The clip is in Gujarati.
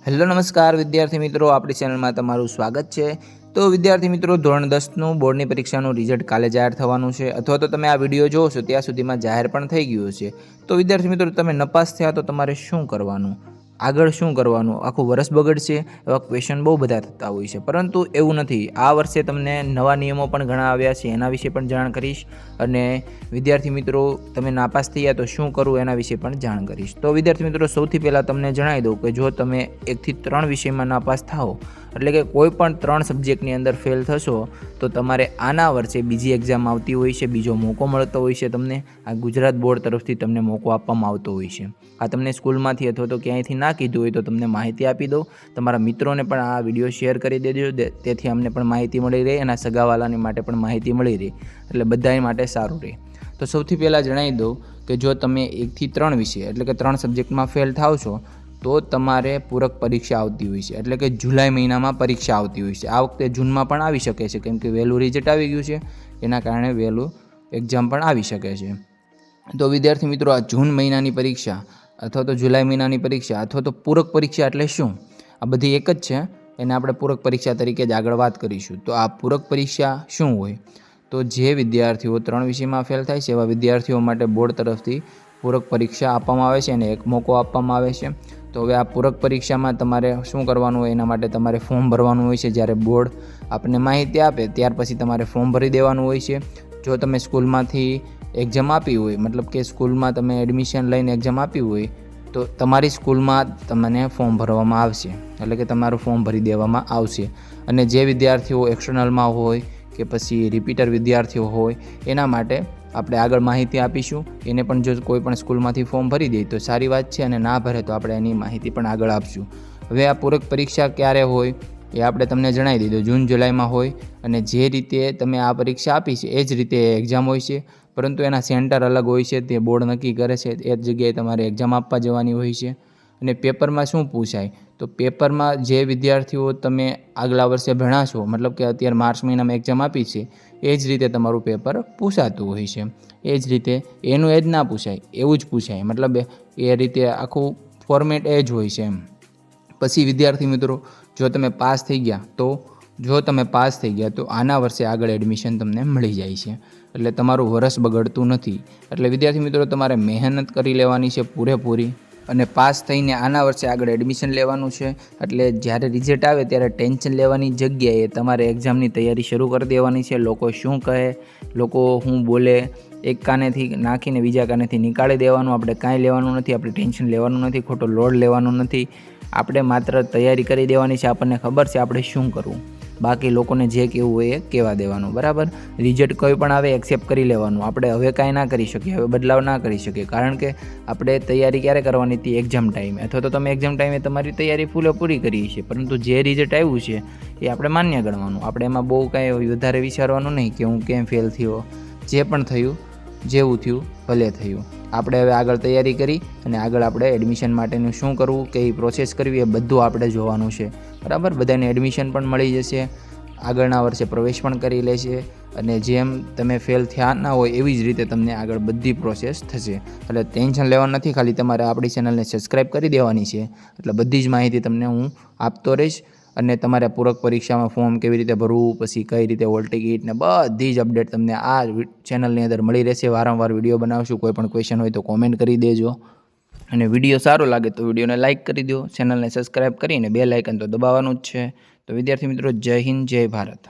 હેલો નમસ્કાર વિદ્યાર્થી મિત્રો, આપણી ચેનલમાં તમારું સ્વાગત છે। તો વિદ્યાર્થી મિત્રો, ધોરણ 10નું બોર્ડની પરીક્ષાનું રિઝલ્ટ કાલે જાહેર થવાનું છે, અથવા તો તમે આ વિડીયો જોશો ત્યાં સુધીમાં જાહેર પણ થઈ ગયું છે। તો વિદ્યાર્થી મિત્રો, તમે નપાસ થયા તો તમારે શું કરવાનું, આગળ શું કરવાનું, આખું વર્ષ બગડશે એવા ક્વેશ્ચન બહુ બધા થતા હોય છે, પરંતુ એવું નથી। આ વર્ષે તમને નવા નિયમો પણ ઘણા આવ્યા છે, એના વિશે પણ જાણ કરીશ। અને વિદ્યાર્થી મિત્રો, તમે નાપાસ થયા તો શું કરવું એના વિશે પણ જાણ કરીશ। તો વિદ્યાર્થી મિત્રો, સૌથી પહેલાં તમને જણાવી દઉં કે જો તમે 1 થી 3 વિષયમાં નાપાસ થાઓ, એટલે કે કોઈ પણ 3 સબ્જેક્ટની અંદર ફેલ થશો, તો તમારે આના વર્ષે બીજી એક્ઝામ આવતી હોય છે, બીજો મોકો મળતો હોય છે તમને। આ ગુજરાત બોર્ડ તરફથી તમને મોકો આપવામાં આવતો હોય છે। આ તમને સ્કૂલમાંથી અથવા તો ક્યાંયથી ના કીધું હોય તો તમને માહિતી આપી દો। તમારા મિત્રોને પણ આ વિડીયો શેર કરી દેજો, તેથી અમને પણ માહિતી મળી રહે, એના સગાવાલાની માટે પણ માહિતી મળી રહે, એટલે બધાય માટે સારું રહે। તો સૌથી પહેલાં જણાવી દઉં કે જો તમે 1 થી 3 વિષય એટલે કે 3 સબ્જેક્ટમાં ફેલ થાવ છો, તો તમારે પૂરક પરીક્ષા આવતી હોય છે, એટલે કે જુલાઈ મહિનામાં પરીક્ષા આવતી હોય છે। આ વખતે જૂનમાં પણ આવી શકે છે, કેમ કે વહેલું રિઝલ્ટ આવી ગયું છે, એના કારણે વહેલું એક્ઝામ પણ આવી શકે છે। તો વિદ્યાર્થી મિત્રો, આ જૂન મહિનાની પરીક્ષા અથવા તો જુલાઈ મહિનાની પરીક્ષા અથવા તો પૂરક પરીક્ષા એટલે શું, આ બધી એક જ છે, એને આપણે પૂરક પરીક્ષા તરીકે જ આગળ વાત કરીશું। તો આ પૂરક પરીક્ષા શું હોય, તો જે વિદ્યાર્થીઓ 3 વિષયમાં ફેલ થાય છે એવા વિદ્યાર્થીઓ માટે બોર્ડ તરફથી પૂરક પરીક્ષા આપવામાં આવે છે અને એક મોકો આપવામાં આવે છે। તો હવે આ પૂરક પરીક્ષામાં તમારે શું કરવાનું હોય, એના માટે તમારે ફોર્મ ભરવાનું હોય છે। જ્યારે બોર્ડ આપણને માહિતી આપે ત્યાર પછી તમારે ફોર્મ ભરી દેવાનું હોય છે। જો તમે સ્કૂલમાંથી એક્ઝામ આપી હોય, મતલબ કે સ્કૂલમાં તમે એડમિશન લઈને એક્ઝામ આપી હોય, તો તમારી સ્કૂલમાં તમને ફોર્મ ભરવામાં આવશે, એટલે કે તમારું ફોર્મ ભરી દેવામાં આવશે। અને જે વિદ્યાર્થીઓ એક્સટર્નલમાં હોય કે પછી રિપીટર વિદ્યાર્થીઓ હોય, એના માટે આપણે આગળ માહિતી આપીશું। એને પણ જો કોઈ પણ સ્કૂલમાંથી ફોર્મ ભરી દે તો સારી વાત છે, અને ના ભરે તો આપણે એની માહિતી પણ આગળ આપશું। હવે આ પૂરક પરીક્ષા ક્યારે હોય એ આપણે તમને જણાવી દીધું, જૂન જુલાઈમાં હોય, અને જે રીતે તમે આ પરીક્ષા આપી છે એ જ રીતે એક્ઝામ હોય છે, પરંતુ એના સેન્ટર અલગ હોય છે, તે બોર્ડ નક્કી કરે છે। એ જ જગ્યાએ તમારે એક્ઝામ આપવા જવાની હોય છે। અને પેપરમાં શું પૂછાય, તો પેપરમાં જે વિદ્યાર્થીઓ તમે આગલા વર્ષે ભણ્યા છો, મતલબ કે અત્યારે માર્ચ મહિનામાં એક્ઝામ આપી છે, એ જ રીતે તમારું પેપર પૂછાતું હોય છે। એ જ રીતે એનું એ જ ના પૂછાય, એવું જ પૂછાય, મતલબ એ રીતે આખું ફોર્મેટ એ જ હોય છે એમ। પછી વિદ્યાર્થી મિત્રો, જો તમે પાસ થઈ ગયા તો આના વર્ષે આગળ એડમિશન તમને મળી જાય છે, એટલે તમારું વર્ષ બગડતું નથી। એટલે વિદ્યાર્થી મિત્રો, તમારે મહેનત કરી લેવાની છે પૂરેપૂરી, અને પાસ થઈને આના વર્ષે આગળ એડમિશન લેવાનું છે। એટલે જ્યારે રિઝલ્ટ આવે ત્યારે ટેન્શન લેવાની જગ્યાએ તમારે એક્ઝામની તૈયારી શરૂ કરી દેવાની છે। લોકો શું કહે, લોકો શું બોલે, એક કાનેથી નાખીને બીજા કાનેથી નીકાળી દેવાનું, આપણે કાંઈ લેવાનું નથી, આપણે ટેન્શન લેવાનું નથી, ખોટો લોડ લેવાનો નથી, આપણે માત્ર તૈયારી કરી દેવાની છે। આપણને ખબર છે આપણે શું કરવું, બાકી લોકોને જે કહેવું હોય એ કહેવા દેવાનું, બરાબર। રિઝલ્ટ કોઈ પણ આવે એક્સેપ્ટ કરી લેવાનું, આપણે હવે કાંઈ ના કરી શકીએ, હવે બદલાવ ના કરી શકીએ, કારણ કે આપણે તૈયારી ક્યારે કરવાની હતી, એક્ઝામ ટાઈમે, અથવા તો તમે એક્ઝામ ટાઈમે તમારી તૈયારી પૂરી કરી છે, પરંતુ જે રિઝલ્ટ આવ્યું છે એ આપણે માન્ય ગણવાનું। આપણે એમાં બહુ કાંઈ વધારે વિચારવાનું નહીં કે હું કેમ ફેલ થયો, જે પણ થયું જેવું થયું ભલે થયું। આપણે હવે આગળ તૈયારી કરી અને આગળ આપણે એડમિશન માટેનું શું કરવું, કઈ પ્રોસેસ કરવી, એ બધું આપણે જોવાનું છે, બરાબર। બધાને એડમિશન પણ મળી જશે, આગળના વર્ષે પ્રવેશ પણ કરી લેશે, અને જેમ તમે ફેલ થયા ના હોય એવી જ રીતે તમને આગળ બધી પ્રોસેસ થશે। એટલે ટેન્શન લેવાનું નથી, ખાલી તમારે આપણી ચેનલને સબસ્ક્રાઈબ કરી દેવાની છે, એટલે બધી જ માહિતી તમને હું આપતો રહીશ। અને તમારે પૂરક પરીક્ષામાં ફોર્મ કેવી રીતે ભરવું, પછી કઈ રીતે હોલ ટિકિટ ને બધી જ અપડેટ તમને આ ચેનલની અંદર મળી રહેશે। વારંવાર વિડીયો બનાવશું, કોઈ પણ ક્વેશ્ચન હોય તો કોમેન્ટ કરી દેજો, અને વિડીયો સારો લાગે તો વિડીયોને લાઇક કરી દો, ચેનલને સબસ્ક્રાઈબ કરીને બેલ આઇકન તો દબાવવાનું જ છે। તો વિદ્યાર્થી મિત્રો, જય હિન્દ, જય ભારત।